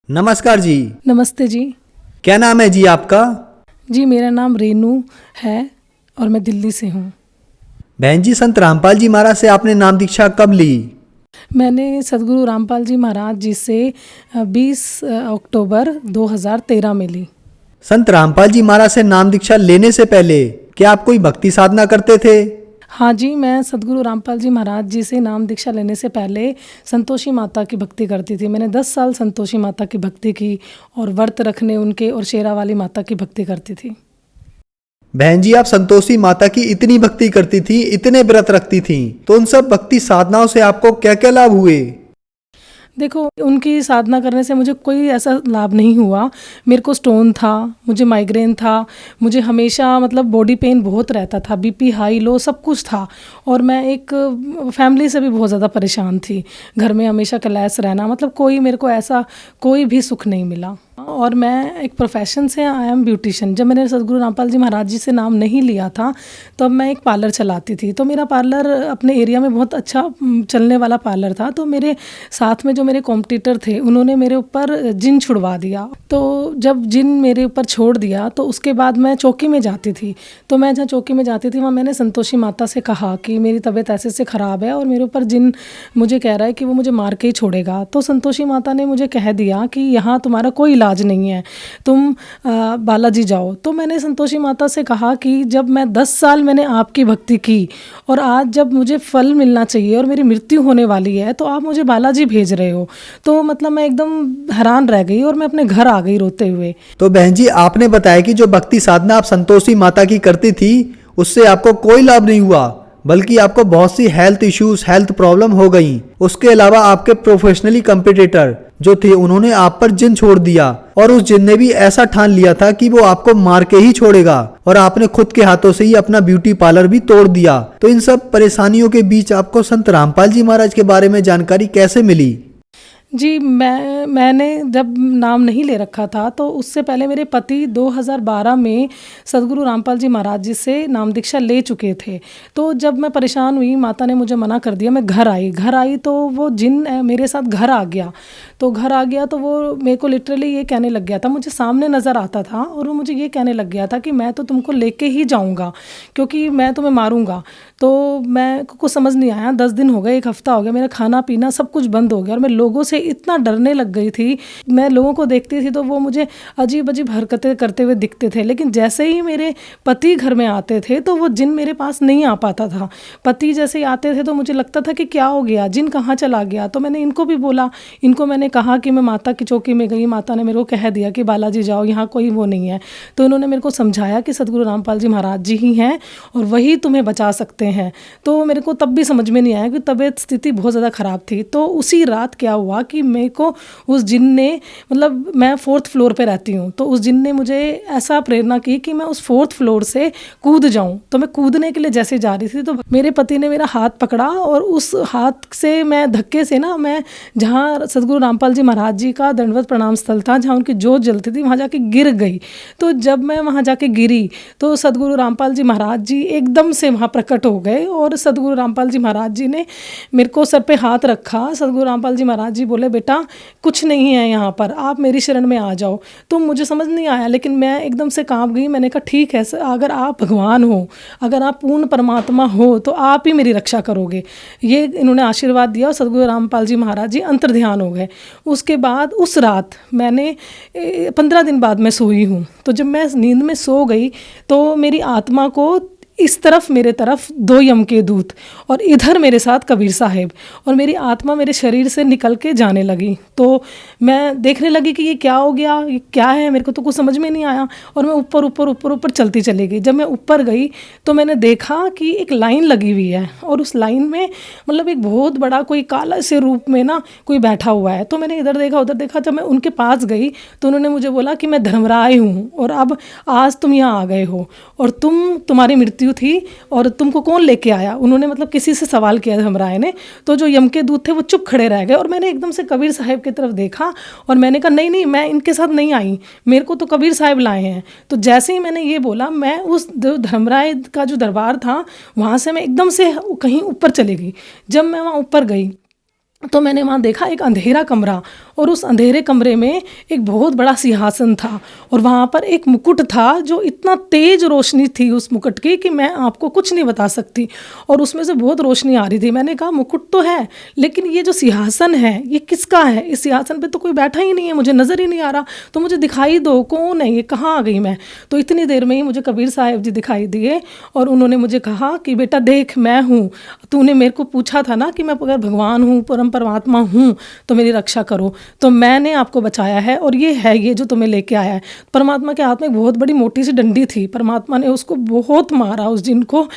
नमस्कार जी। नमस्ते जी। क्या नाम है जी आपका? जी मेरा नाम रेनू है और मैं दिल्ली से हूँ। बहन जी, संत रामपाल जी महाराज से आपने नाम दीक्षा कब ली? मैंने सदगुरु रामपाल जी महाराज जी से 20 अक्टूबर 2013 में ली। संत रामपाल जी महाराज से नाम दीक्षा लेने से पहले क्या आप कोई भक्ति साधना करते थे? हाँ जी, मैं सदगुरु रामपाल जी महाराज जी से नाम दीक्षा लेने से पहले संतोषी माता की भक्ति करती थी। मैंने 10 साल संतोषी माता की भक्ति की और व्रत रखने उनके और शेरा वाली माता की भक्ति करती थी। बहन जी, आप संतोषी माता की इतनी भक्ति करती थी, इतने व्रत रखती थी, तो उन सब भक्ति साधनाओं से आपको क्या क्या लाभ हुए? देखो, उनकी साधना करने से मुझे कोई ऐसा लाभ नहीं हुआ। मेरे को स्टोन था, मुझे माइग्रेन था, मुझे हमेशा मतलब बॉडी पेन बहुत रहता था, बीपी हाई लो सब कुछ था और मैं एक फैमिली से भी बहुत ज़्यादा परेशान थी। घर में हमेशा क्लैश रहना, मतलब कोई मेरे को ऐसा कोई भी सुख नहीं मिला। और मैं एक प्रोफेशन से आई एम ब्यूटिशियन। जब मैंने सदगुरु रामपाल जी महाराज जी से नाम नहीं लिया था तब मैं एक पार्लर चलाती थी। तो मेरा पार्लर अपने एरिया में बहुत अच्छा चलने वाला पार्लर था। तो मेरे साथ में जो मेरे कॉम्पिटिटर थे उन्होंने मेरे ऊपर जिन छुड़वा दिया। तो जब जिन मेरे ऊपर छोड़ दिया तो उसके बाद मैं चौकी में जाती थी। तो मैं जहाँ चौकी में जाती थी वहाँ मैंने संतोषी माता से कहा कि मेरी तबीयत ऐसे से ख़राब है और मेरे ऊपर जिन मुझे कह रहा है कि वो मुझे मार के ही छोड़ेगा। तो संतोषी माता ने मुझे कह दिया कि यहाँ तुम्हारा कोई इलाज नहीं है, तुम बालाजी जाओ। तो मैंने संतोषी माता से कहा कि जब मैं 10 साल मैंने आपकी भक्ति की और आज जब मुझे फल मिलना चाहिए और मेरी मृत्यु होने वाली है तो आप मुझे बालाजी भेज रहे हो। तो मतलब मैं एकदम हैरान रह गई और मैं अपने घर आ गई रोते हुए। तो बहन जी, आपने बताया कि जो भक्ति साधना आप संतोषी माता की करती थी उससे आपको कोई लाभ नहीं हुआ, बल्कि आपको बहुत सी हेल्थ इश्यूज, हेल्थ प्रॉब्लम हो गई। उसके अलावा आपके प्रोफेशनली कंपटीटर जो थे उन्होंने आप पर जिन छोड़ दिया और उस जिन ने भी ऐसा ठान लिया था कि वो आपको मार के ही छोड़ेगा और आपने खुद के हाथों से ही अपना ब्यूटी पार्लर भी तोड़ दिया। तो इन सब परेशानियों के बीच आपको संत रामपाल जी महाराज के बारे में जानकारी कैसे मिली? जी, मैंने जब नाम नहीं ले रखा था तो उससे पहले मेरे पति 2012 में सदगुरु रामपाल जी महाराज जी से नाम दीक्षा ले चुके थे। तो जब मैं परेशान हुई, माता ने मुझे मना कर दिया, मैं घर आई तो वो जिन मेरे साथ घर आ गया। तो घर आ गया तो वो मेरे को लिटरली ये कहने लग गया था, मुझे सामने नज़र आता था और वो मुझे ये कहने लग गया था कि मैं तो तुमको लेके ही जाऊँगा क्योंकि मैं तुम्हें मारूँगा। तो मैं को कुछ समझ नहीं आया। 10 दिन हो गए, 1 हफ्ता हो गया, मेरा खाना पीना सब कुछ बंद हो गया और मैं लोगों से इतना डरने लग गई थी। मैं लोगों को देखती थी तो वो मुझे अजीब अजीब हरकतें करते हुए दिखते थे, लेकिन जैसे ही मेरे पति घर में आते थे तो वो जिन मेरे पास नहीं आ पाता था। पति जैसे ही आते थे तो मुझे लगता था कि क्या हो गया, जिन कहाँ चला गया। तो मैंने इनको भी बोला, इनको मैंने कहा कि मैं माता की चौकी में गई, माता ने मेरे को कह दिया कि बालाजी जाओ, यहाँ कोई वो नहीं है। तो इन्होंने मेरे को समझाया कि सदगुरु रामपाल जी महाराज जी ही हैं और वही तुम्हें बचा सकते हैं। तो मेरे को तब भी समझ में नहीं आया कि तबीयत स्थिति बहुत ज़्यादा ख़राब थी। तो उसी रात क्या हुआ कि मेरे को उस जिन ने, मतलब मैं 4th फ्लोर पे रहती हूँ, तो उस जिन ने मुझे ऐसा प्रेरणा की कि मैं उस 4th फ्लोर से कूद जाऊँ। तो मैं कूदने के लिए जैसे जा रही थी तो मेरे पति ने मेरा हाथ पकड़ा और उस हाथ से मैं धक्के से ना, मैं जहाँ सदगुरु रामपाल जी महाराज जी का दंडवत प्रणाम स्थल था जहाँ उनकी जोत जलती थी, वहाँ जाके गिर गई। तो जब मैं वहाँ जाके गिरी तो सदगुरु रामपाल जी महाराज जी एकदम से वहाँ प्रकट हो गए और सदगुरु रामपाल जी महाराज जी ने मेरे को सर पे हाथ रखा। सदगुरु रामपाल जी महाराज जी बोले, बेटा कुछ नहीं है यहाँ पर, आप मेरी शरण में आ जाओ। तो मुझे समझ नहीं आया, लेकिन मैं एकदम से कांप गई। मैंने कहा ठीक है सर, अगर आप भगवान हो, अगर आप पूर्ण परमात्मा हो तो आप ही मेरी रक्षा करोगे। ये इन्होंने आशीर्वाद दिया और सदगुरु रामपाल जी महाराज जी अंतर्ध्यान हो गए। उसके बाद उस रात मैंने 15 दिन बाद मैं सोई हूँ। तो जब मैं नींद में सो गई तो मेरी आत्मा को इस तरफ मेरे तरफ 2 यम के दूत और इधर मेरे साथ कबीर साहिब, और मेरी आत्मा मेरे शरीर से निकल के जाने लगी। तो मैं देखने लगी कि ये क्या हो गया, ये क्या है, मेरे को तो कुछ समझ में नहीं आया और मैं ऊपर ऊपर ऊपर ऊपर चलती चली गई। जब मैं ऊपर गई तो मैंने देखा कि एक लाइन लगी हुई है और उस लाइन में मतलब एक बहुत बड़ा कोई काला से रूप में ना कोई बैठा हुआ है। तो मैंने इधर देखा उधर देखा। जब मैं उनके पास गई तो उन्होंने मुझे बोला कि मैं धर्मराय हूँ और अब आज तुम यहाँ आ गए हो और तुम्हारी मृत्यु थी और तुमको कौन लेके आया। उन्होंने मतलब किसी से सवाल किया धर्मराय ने। तो जो यम के दूत थे वो चुप खड़े रह गए और मैंने एकदम से कबीर साहिब की तरफ देखा और मैंने कहा नहीं नहीं, मैं इनके साथ नहीं आई, मेरे को तो कबीर साहिब लाए हैं। तो जैसे ही मैंने ये बोला, मैं उस धर्मराय का जो दरबार था वहाँ से मैं एकदम से कहीं ऊपर चली गई। जब मैं वहाँ ऊपर गई तो मैंने वहाँ देखा एक अंधेरा कमरा, और उस अंधेरे कमरे में एक बहुत बड़ा सिंहासन था, और वहाँ पर एक मुकुट था जो इतना तेज रोशनी थी उस मुकुट की कि मैं आपको कुछ नहीं बता सकती, और उसमें से बहुत रोशनी आ रही थी। मैंने कहा मुकुट तो है, लेकिन ये जो सिंहासन है ये किसका है? इस सिंहासन पे तो कोई बैठा ही नहीं है, मुझे नज़र ही नहीं आ रहा, तो मुझे दिखाई दो, कौन है ये, कहाँ आ गई मैं? तो इतनी देर में ही मुझे कबीर साहब जी दिखाई दिए, और उन्होंने मुझे कहा कि बेटा देख, मैं हूँ, तूने मेरे को पूछा था ना कि मैं अगर भगवान हूँ, परमात्मा हूँ, तो मेरी रक्षा करो, तो मैंने आपको बचाया है, और ये है ये जो तुम्हें लेके आया है। परमात्मा के हाथ में एक बहुत बड़ी मोटी सी डंडी थी, परमात्मा ने उसको बहुत मारा उस जिन को,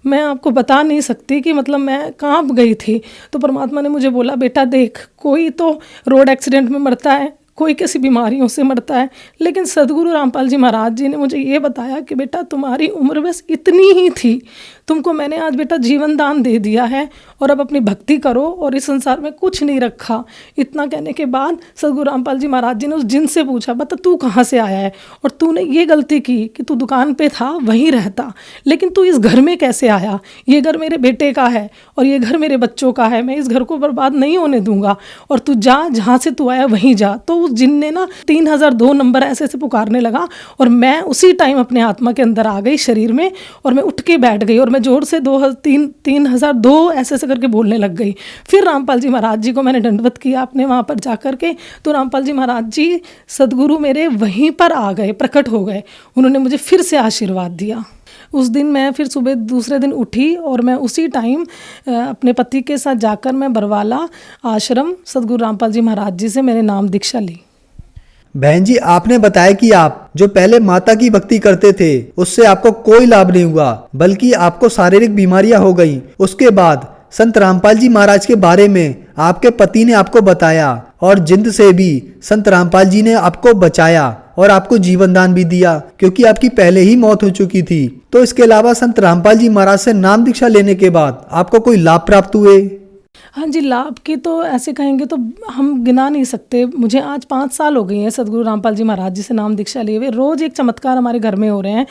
मैं आपको बता नहीं सकती कि मतलब मैं कांप गई थी। तो परमात्मा ने मुझे बोला, बेटा देख, कोई तो रोड एक्सीडेंट में मरता है, कोई किसी बीमारियों से मरता है, लेकिन सदगुरु रामपाल जी महाराज जी ने मुझे ये बताया कि बेटा तुम्हारी उम्र बस इतनी ही थी, तुमको मैंने आज बेटा जीवन दान दे दिया है, और अब अपनी भक्ति करो, और इस संसार में कुछ नहीं रखा। इतना कहने के बाद सदगुरु रामपाल जी महाराज जी ने उस जिन से पूछा, बता तू कहाँ से आया है, और तूने ये गलती की कि तू दुकान पे था वहीं रहता, लेकिन तू इस घर में कैसे आया? ये घर मेरे बेटे का है, और ये घर मेरे बच्चों का है, मैं इस घर को बर्बाद नहीं होने दूंगा, और तू जा, जहाँ से तू आया वहीं जा। तो उस जिन ने ना 3002 नंबर ऐसे ऐसे पुकारने लगा, और मैं उसी टाइम अपने आत्मा के अंदर आ गई शरीर में, और मैं उठ के बैठ गई, और मैं जोर से 3002 ऐसे ऐसे करके बोलने लग गई। फिर रामपाल जी महाराज जी को मैंने दंडवत किया अपने वहाँ पर जा कर के, तो रामपाल जी महाराज जी सदगुरु मेरे वहीं पर आ गए, प्रकट हो गए, उन्होंने मुझे फिर से आशीर्वाद दिया। उस दिन मैं फिर सुबह दूसरे दिन उठी, और मैं उसी टाइम अपने पति के साथ जाकर मैं बरवाला आश्रम सदगुरु रामपाल जी महाराज जी से मैंने नाम दीक्षा ली। बहन जी, आपने बताया कि आप जो पहले माता की भक्ति करते थे उससे आपको कोई लाभ नहीं हुआ, बल्कि आपको शारीरिक बीमारियां हो गई। उसके बाद संत रामपाल जी महाराज के बारे में आपके पति ने आपको बताया, और जिंद से भी संत रामपाल जी ने आपको बचाया और आपको जीवन दान भी दिया, क्योंकि आपकी पहले ही मौत हो चुकी थी। तो इसके अलावा संत रामपाल जी महाराज से नाम दीक्षा लेने के बाद आपको कोई लाभ प्राप्त हुए? हाँ जी, लाभ की तो ऐसे कहेंगे तो हम गिना नहीं सकते। मुझे आज 5 साल हो गई हैं सदगुरु रामपाल जी महाराज जी से नाम दीक्षा लिए हुए। रोज़ एक चमत्कार हमारे घर में हो रहे हैं।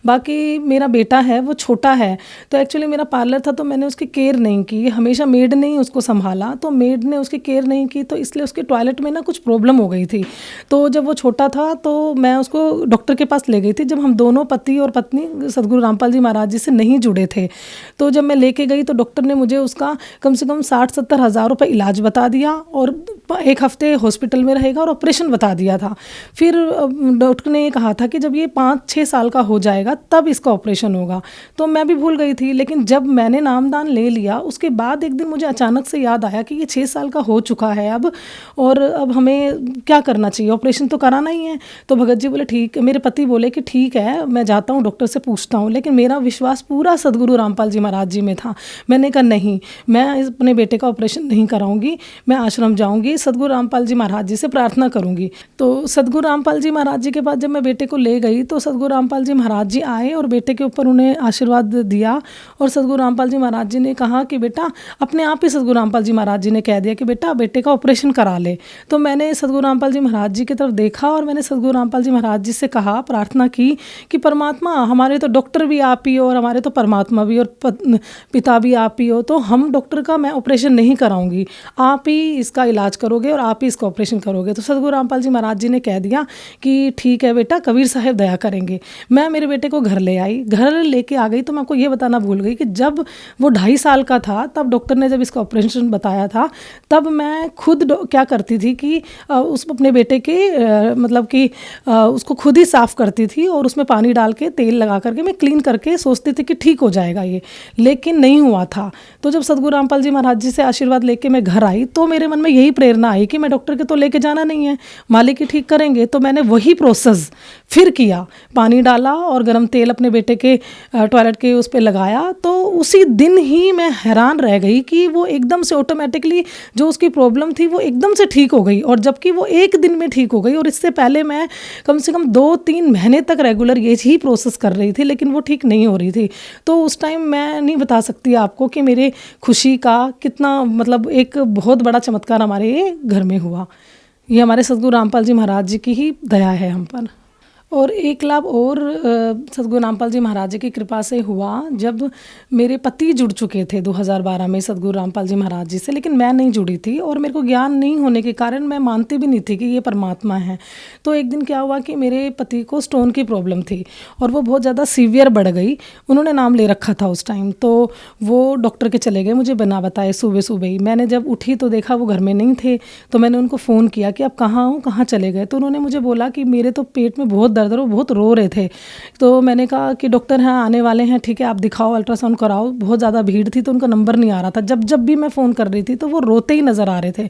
बाकी मेरा बेटा है वो छोटा है, तो एक्चुअली मेरा पार्लर था, तो मैंने उसकी केयर नहीं की, हमेशा मेड ने ही उसको संभाला, तो मेड ने उसकी केयर नहीं की, तो इसलिए उसके टॉयलेट में ना कुछ प्रॉब्लम हो गई थी। तो जब वो छोटा था तो मैं उसको डॉक्टर के पास ले गई थी, जब हम दोनों पति और पत्नी सदगुरु रामपाल जी महाराज जी से नहीं जुड़े थे। तो जब मैं लेके गई तो डॉक्टर ने मुझे उसका कम से कम 60-70 हज़ार रुपये इलाज बता दिया, और 1 हफ्ते हॉस्पिटल में रहेगा, और ऑपरेशन बता दिया था। फिर डॉक्टर ने ये कहा था कि जब ये 5-6 साल का हो जाएगा तब इसका ऑपरेशन होगा। तो मैं भी भूल गई थी, लेकिन जब मैंने नामदान ले लिया उसके बाद एक दिन मुझे अचानक से याद आया कि ये 6 साल का हो चुका है अब, और अब हमें क्या करना चाहिए, ऑपरेशन तो कराना ही है। तो भगत जी बोले ठीक, मेरे पति बोले कि ठीक है, मैं जाता हूँ डॉक्टर से पूछता हूँ, लेकिन मेरा विश्वास पूरा सदगुरु रामपाल जी महाराज जी में था। मैंने कहा नहीं, मैं अपने बेटे का ऑपरेशन नहीं कराऊंगी, मैं आश्रम जाऊंगी, सदगुरु रामपाल जी महाराज जी से प्रार्थना करूंगी। तो सदगुरु रामपाल जी महाराज जी के पास जब मैं बेटे को ले गई तो सदगुरु रामपाल जी महाराज जी आए और बेटे के ऊपर उन्हें आशीर्वाद दिया, और सदगुरु रामपाल जी महाराज जी ने कहा कि बेटा, अपने आप ही सदगुरु रामपाल जी महाराज जी ने कह दिया कि बेटा बेटे का ऑपरेशन करा ले। तो मैंने सदगुरु रामपाल जी महाराज जी की तरफ देखा, और मैंने सदगुरु रामपाल जी महाराज जी से कहा, प्रार्थना की कि परमात्मा, हमारे तो डॉक्टर भी आप ही हो, और हमारे तो परमात्मा भी, और पिता भी आप ही हो, तो हम डॉक्टर का मैं ऑपरेशन नहीं कराऊंगी, आप ही इसका इलाज करोगे और आप ही इसका ऑपरेशन करोगे। तो सदगुरु रामपाल जी महाराज जी ने कह दिया कि ठीक है बेटा, कबीर साहब दया करेंगे। मैं मेरे बेटे को घर ले आई, घर लेके आ गई, तो मैं आपको ये बताना भूल गई कि जब वो 2.5 साल का था तब डॉक्टर ने जब इसका ऑपरेशन बताया था, तब मैं खुद क्या करती थी कि उस अपने बेटे के मतलब कि उसको खुद ही साफ़ करती थी, और उसमें पानी डाल के तेल लगा करके मैं क्लीन करके सोचती थी कि ठीक हो जाएगा ये, लेकिन नहीं हुआ था। तो जब सदगुरु रामपाल जी महाराज जी से आशीर्वाद लेके मैं घर आई तो मेरे मन में यही प्रेरणा आई कि मैं डॉक्टर के तो लेके जाना नहीं है, मालिक ही ठीक करेंगे। तो मैंने वही प्रोसेस फिर किया, पानी डाला और गर्म तेल अपने बेटे के टॉयलेट के उस पर लगाया। तो उसी दिन ही मैं हैरान रह गई कि वो एकदम से ऑटोमेटिकली जो उसकी प्रॉब्लम थी वो एकदम से ठीक हो गई, और जबकि वो 1 दिन में ठीक हो गई। और इससे पहले मैं कम से कम 2-3 महीने तक रेगुलर ये ही प्रोसेस कर रही थी, लेकिन वो ठीक नहीं हो रही थी। तो उस टाइम मैं नहीं बता सकती आपको कि मेरे खुशी का कितना, मतलब एक बहुत बड़ा चमत्कार हमारे घर में हुआ। ये हमारे सदगुरु रामपाल जी महाराज जी की ही दया है हम पर। और एक लाभ और सद्गुरु रामपाल जी महाराज जी की कृपा से हुआ जब मेरे पति जुड़ चुके थे 2012 में सद्गुरु रामपाल जी महाराज जी से, लेकिन मैं नहीं जुड़ी थी और मेरे को ज्ञान नहीं होने के कारण मैं मानती भी नहीं थी कि ये परमात्मा है। तो एक दिन क्या हुआ कि मेरे पति को स्टोन की प्रॉब्लम थी और वो बहुत ज़्यादा सीवियर बढ़ गई। उन्होंने नाम ले रखा था उस टाइम, तो वो डॉक्टर के चले गए मुझे बिना बताए सुबह सुबह ही। मैंने जब उठी तो देखा वो घर में नहीं थे, तो मैंने उनको फ़ोन किया कि आप कहाँ हो, कहाँ चले गए। तो उन्होंने मुझे बोला कि मेरे तो पेट में बहुत दर्द है, वो बहुत रो रहे थे। तो मैंने कहा कि डॉक्टर हैं आने वाले हैं, ठीक है आप दिखाओ, अल्ट्रासाउंड कराओ। बहुत ज़्यादा भीड़ थी तो उनका नंबर नहीं आ रहा था। जब जब भी मैं फ़ोन कर रही थी तो वो रोते ही नज़र आ रहे थे,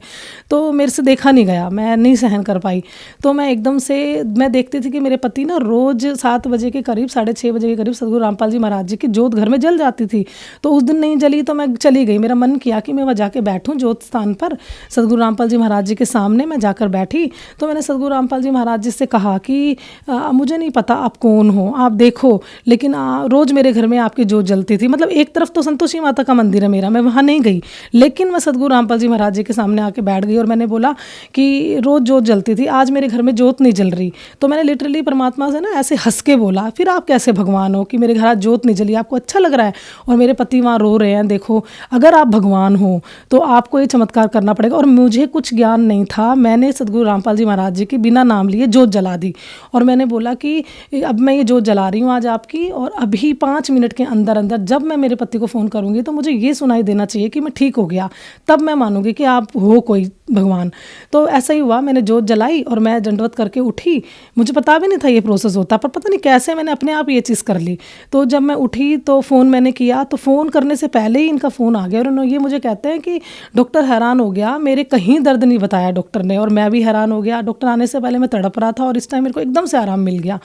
तो मेरे से देखा नहीं गया, मैं नहीं सहन कर पाई। तो मैं एकदम से मैं देखती थी कि मेरे पति ना रोज़ 7 बजे के करीब, 6:30 बजे के करीब सद्गुरु रामपाल जी महाराज जी की जोत घर में जल जाती थी। तो उस दिन नहीं जली तो मैं चली गई। मेरा मन किया कि मैं वहाँ जाके बैठूँ जोत स्थान पर सद्गुरु रामपाल जी महाराज जी के सामने। मैं जाकर बैठी तो मैंने सद्गुरु रामपाल जी महाराज जी से कहा कि मुझे नहीं पता आप कौन हो, आप देखो, लेकिन रोज़ मेरे घर में आपकी जोत जलती थी। मतलब एक तरफ तो संतोषी माता का मंदिर है मेरा, मैं वहाँ नहीं गई, लेकिन मैं सद्गुरु रामपाल जी महाराज जी के सामने आके बैठ गई और मैंने बोला कि रोज़ जोत जलती थी, आज मेरे घर में जोत नहीं जल रही। तो मैंने लिटरली परमात्मा से ना ऐसे हंस के बोला, फिर आप कैसे भगवान हो कि मेरे घर आज जोत नहीं जली, आपको अच्छा लग रहा है और मेरे पति वहाँ रो रहे हैं। देखो अगर आप भगवान हो तो आपको ये चमत्कार करना पड़ेगा। और मुझे कुछ ज्ञान नहीं था, मैंने सद्गुरु रामपाल जी महाराज जी की बिना नाम लिए जोत जला दी और मैंने बोला कि अब मैं ये जोत जला रही हूँ आज आपकी, और अभी 5 मिनट के अंदर अंदर जब मैं मेरे पति को फ़ोन करूँगी तो मुझे ये सुनाई देना चाहिए कि मैं ठीक हो गया, तब मैं मानूंगी कि आप हो कोई भगवान। तो ऐसा ही हुआ, मैंने जोत जलाई और मैं दंडवत करके उठी। मुझे पता भी नहीं था ये प्रोसेस होता, पर पता नहीं कैसे मैंने अपने आप ये चीज़ कर ली। तो जब मैं उठी तो फ़ोन मैंने किया, तो फ़ोन करने से पहले ही इनका फ़ोन आ गया और उन्होंने ये मुझे कहते हैं कि डॉक्टर हैरान हो गया, मेरे कहीं दर्द नहीं बताया डॉक्टर ने, और मैं भी हैरान हो गया। डॉक्टर आने से पहले मैं तड़प रहा था और इस टाइम मेरे को एकदम से आराम मिल गया।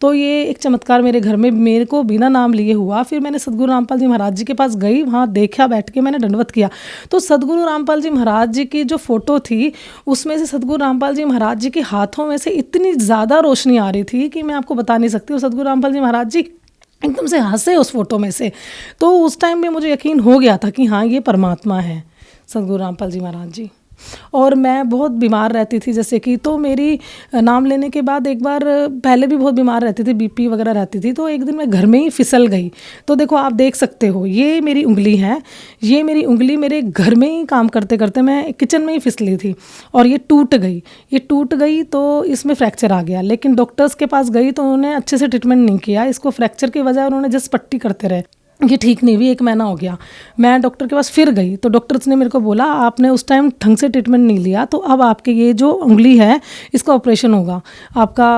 तो ये एक चमत्कार मेरे घर में मेरे को बिना नाम लिए हुआ। फिर मैंने सद्गुरु रामपाल जी महाराज जी के पास गई, वहाँ देखा, बैठ के मैंने दंडवत किया। तो सद्गुरु रामपाल जी महाराज जी की जो फोटो थी उसमें से सद्गुरु रामपाल जी महाराज जी के हाथों में से इतनी ज़्यादा रोशनी आ रही थी कि मैं आपको बता नहीं सकती। और सद्गुरु रामपाल जी महाराज जी एकदम से हंसे उस फोटो में से। तो उस टाइम में मुझे यकीन हो गया था कि हाँ ये परमात्मा है सद्गुरु रामपाल जी महाराज जी। और मैं बहुत बीमार रहती थी जैसे कि, तो मेरी नाम लेने के बाद एक बार, पहले भी बहुत बीमार रहती थी, बीपी वगैरह रहती थी। तो एक दिन मैं घर में ही फिसल गई। तो देखो आप देख सकते हो, ये मेरी उंगली है, ये मेरी उंगली मेरे घर में ही काम करते करते मैं किचन में ही फिसली थी और ये टूट गई। तो इसमें फ्रैक्चर आ गया। लेकिन डॉक्टर्स के पास गई तो उन्होंने अच्छे से ट्रीटमेंट नहीं किया। इसको फ्रैक्चर की वजह उन्होंने जस्ट पट्टी करते रहे, ये ठीक नहीं हुई। 1 महीना हो गया, मैं डॉक्टर के पास फिर गई तो डॉक्टर्स ने मेरे को बोला आपने उस टाइम ढंग से ट्रीटमेंट नहीं लिया, तो अब आपके ये जो उंगली है इसका ऑपरेशन होगा आपका,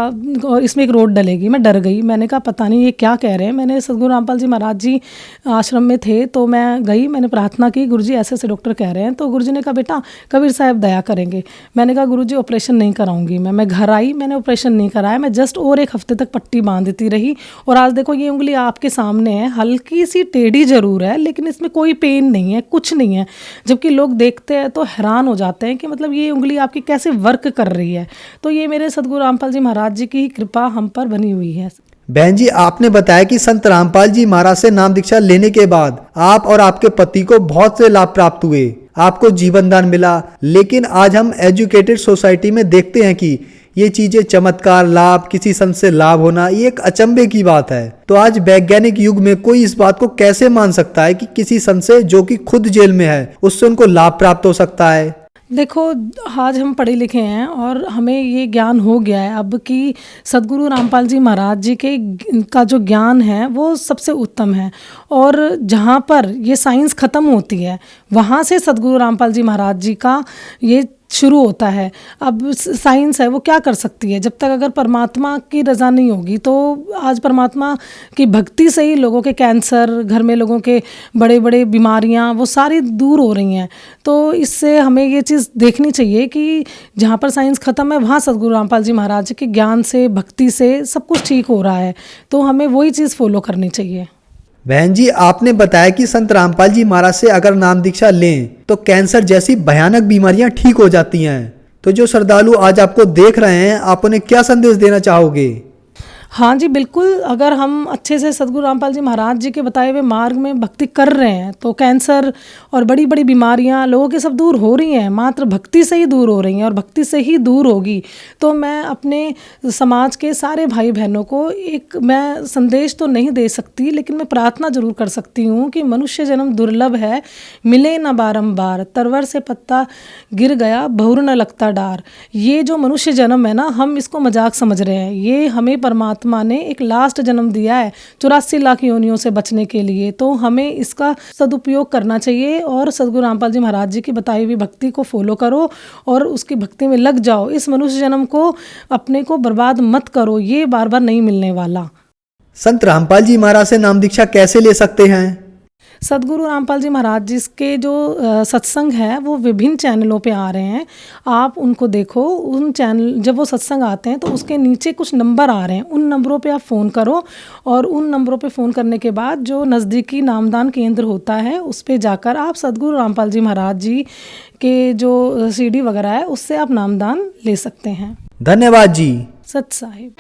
और इसमें एक रोड डलेगी। मैं डर गई, मैंने कहा पता नहीं ये क्या कह रहे हैं। मैंने सद्गुरु रामपाल जी महाराज जी आश्रम में थे तो मैं गई, मैंने प्रार्थना की, गुरुजी ऐसे ऐसे डॉक्टर कह रहे हैं। तो गुरुजी ने कहा बेटा कबीर साहब दया करेंगे। मैंने कहा गुरुजी ऑपरेशन नहीं कराऊंगी मैं घर आई, मैंने ऑपरेशन नहीं कराया, मैं जस्ट और 1 हफ्ते तक पट्टी बांधती रही। और आज देखो ये उंगली आपके सामने है, हल्की सी टेढ़ी जरूर है लेकिन इसमें कोई पेन नहीं है, कुछ नहीं है। जबकि लोग देखते हैं तो हैरान हो जाते हैं कि मतलब ये उंगली आपकी कैसे वर्क कर रही है। तो ये मेरे सद्गुरु रामपाल जी महाराज जी की कृपा हम पर बनी हुई है। बहन जी, आपने बताया कि संत रामपाल जी महाराज से नाम दीक्षा लेने के बाद आप और आपके पति को बहुत से लाभ प्राप्त हुए, आपको जीवन दान मिला। लेकिन आज हम एजुकेटेड सोसाइटी में देखते हैं कि ये चीजें चमत्कार, लाभ, किसी संत से लाभ होना, ये एक अचंभे की बात है। तो आज वैज्ञानिक युग में कोई इस बात को कैसे मान सकता है कि किसी संत से जो कि खुद जेल में है उससे उनको लाभ प्राप्त हो सकता है? देखो आज हम पढ़े लिखे हैं और हमें ये ज्ञान हो गया है अब कि सद्गुरु रामपाल जी महाराज जी के का जो ज्ञान है वो सबसे उत्तम है। और जहाँ पर ये साइंस ख़त्म होती है वहाँ से सद्गुरु रामपाल जी महाराज जी का ये शुरू होता है। अब साइंस है वो क्या कर सकती है, जब तक अगर परमात्मा की रज़ा नहीं होगी। तो आज परमात्मा की भक्ति से ही लोगों के कैंसर, घर में लोगों के बड़े बड़े बीमारियां वो सारी दूर हो रही हैं। तो इससे हमें ये चीज़ देखनी चाहिए कि जहाँ पर साइंस ख़त्म है वहाँ सद्गुरु रामपाल जी महाराज के ज्ञान से, भक्ति से सब कुछ ठीक हो रहा है। तो हमें वही चीज़ फॉलो करनी चाहिए। बहन जी, आपने बताया कि संत रामपाल जी महाराज से अगर नाम दीक्षा लें तो कैंसर जैसी भयानक बीमारियां ठीक हो जाती हैं। तो जो श्रद्धालु आज आपको देख रहे हैं, आप उन्हें क्या संदेश देना चाहोगे? हाँ जी, बिल्कुल। अगर हम अच्छे से सद्गुरु रामपाल जी महाराज जी के बताए हुए मार्ग में भक्ति कर रहे हैं तो कैंसर और बड़ी-बड़ी बीमारियां लोगों की सब दूर हो रही हैं, मात्र भक्ति से ही दूर हो रही हैं और भक्ति से ही दूर होगी। तो मैं अपने समाज के सारे भाई-बहनों को एक मैं संदेश तो नहीं दे सकती, लेकिन मैं प्रार्थना ज़रूर कर सकती हूँ कि मनुष्य जन्म दुर्लभ है, मिले न बारंबार, तरवर से पत्ता गिर गया, बहुर न लगता डार। ये जो मनुष्य जन्म है ना, हम इसको मजाक समझ रहे हैं। ये हमें परमात्मा ने एक लास्ट जन्म दिया है 84 लाख योनियों से बचने के लिए, तो हमें इसका सदुपयोग करना चाहिए और सद्गुरु रामपाल जी महाराज जी की बताई हुई भक्ति को फॉलो करो और उसकी भक्ति में लग जाओ। इस मनुष्य जन्म को अपने को बर्बाद मत करो, ये बार बार नहीं मिलने वाला। संत रामपाल जी महाराज से नाम दीक्षा कैसे ले सकते हैं? सद्गुरु रामपाल जी महाराज जी के जो सत्संग है वो विभिन्न चैनलों पे आ रहे हैं, आप उनको देखो। उन चैनल जब वो सत्संग आते हैं तो उसके नीचे कुछ नंबर आ रहे हैं, उन नंबरों पे आप फ़ोन करो और उन नंबरों पे फ़ोन करने के बाद जो नज़दीकी नामदान केंद्र होता है उस पे जाकर आप सद्गुरु रामपाल जी महाराज जी के जो सीडी वगैरह है उससे आप नामदान ले सकते हैं। धन्यवाद जी। सत साहिब।